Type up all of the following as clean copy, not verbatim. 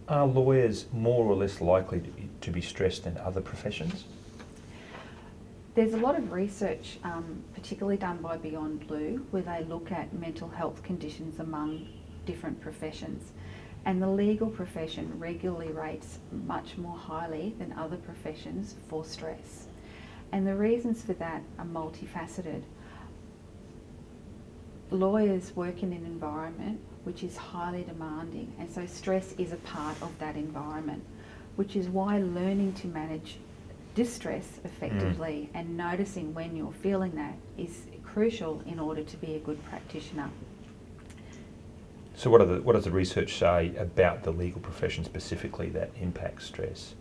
Are lawyers more or less likely to be stressed than other professions? There's a lot of research, particularly done by Beyond Blue, where they look at mental health conditions among different professions. And the legal profession regularly rates much more highly than other professions for stress. And the reasons for that are multifaceted. Lawyers work in an environment which is highly demanding, and so stress is a part of that environment, which is why learning to manage distress effectively and noticing when you're feeling that is crucial in order to be a good practitioner. So what does the research say about the legal profession specifically that impacts stress?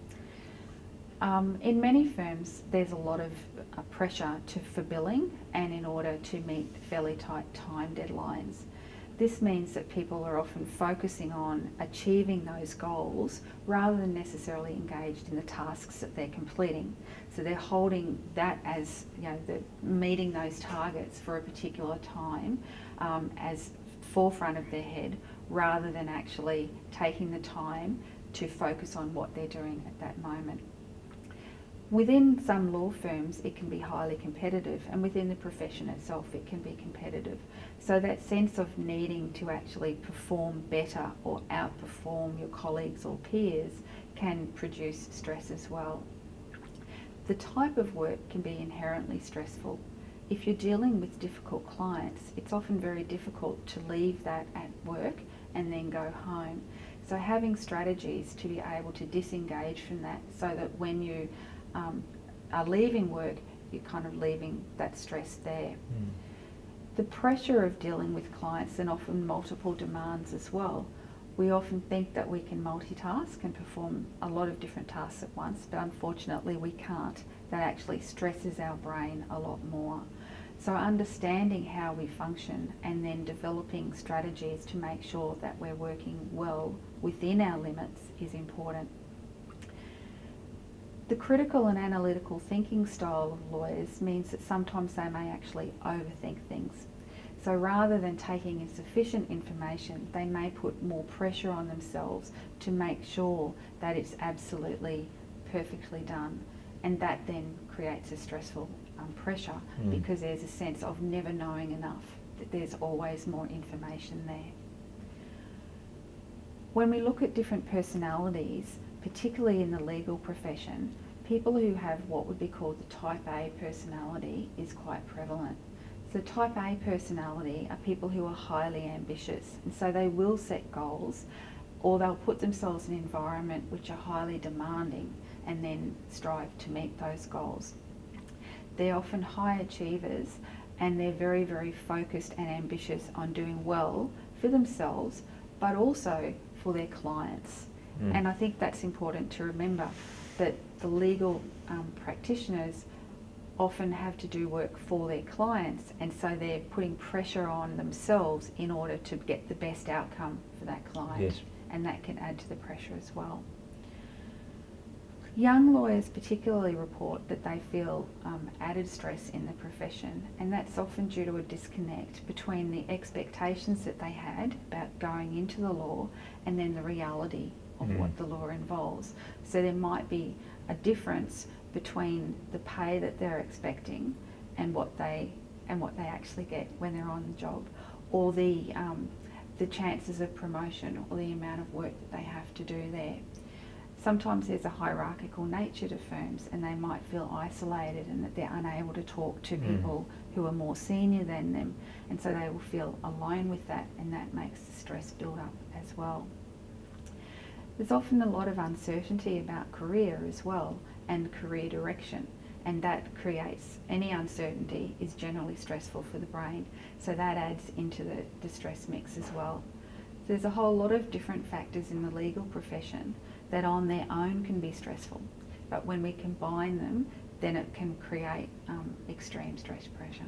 In many firms, there's a lot of pressure for billing and in order to meet fairly tight time deadlines. This means that people are often focusing on achieving those goals rather than necessarily engaged in the tasks that they're completing. So they're holding that as, meeting those targets for a particular time as forefront of their head, rather than actually taking the time to focus on what they're doing at that moment. Within some law firms, it can be highly competitive, and within the profession itself, it can be competitive. So that sense of needing to actually perform better or outperform your colleagues or peers can produce stress as well. The type of work can be inherently stressful. If you're dealing with difficult clients, it's often very difficult to leave that at work and then go home. So having strategies to be able to disengage from that, so that when you are leaving work, you're kind of leaving that stress there. The pressure of dealing with clients and often multiple demands as well. We often think that we can multitask and perform a lot of different tasks at once, but unfortunately we can't. That actually stresses our brain a lot more. So understanding how we function and then developing strategies to make sure that we're working well within our limits is important. The critical and analytical thinking style of lawyers means that sometimes they may actually overthink things. So rather than taking in sufficient information, they may put more pressure on themselves to make sure that it's absolutely perfectly done. And that then creates a stressful pressure because there's a sense of never knowing enough, that there's always more information there. When we look at different personalities, particularly in the legal profession, people who have what would be called the type A personality is quite prevalent. So type A personality are people who are highly ambitious, and so they will set goals, or they'll put themselves in an environment which are highly demanding and then strive to meet those goals. They're often high achievers, and they're very, very focused and ambitious on doing well for themselves, but also for their clients. And I think that's important to remember, that the legal practitioners often have to do work for their clients, and so they're putting pressure on themselves in order to get the best outcome for that client. Yes. And that can add to the pressure as well. Young lawyers particularly report that they feel added stress in the profession, and that's often due to a disconnect between the expectations that they had about going into the law and then the reality of what the law involves. So there might be a difference between the pay that they're expecting and what they actually get when they're on the job, or the chances of promotion, or the amount of work that they have to do there. Sometimes there's a hierarchical nature to firms, and they might feel isolated and that they're unable to talk to people who are more senior than them, and so they will feel alone with that, and that makes the stress build up as well. There's often a lot of uncertainty about career as well, and career direction, and that creates, any uncertainty is generally stressful for the brain, so that adds into the stress mix as well. There's a whole lot of different factors in the legal profession that on their own can be stressful, but when we combine them, then it can create extreme stress pressure.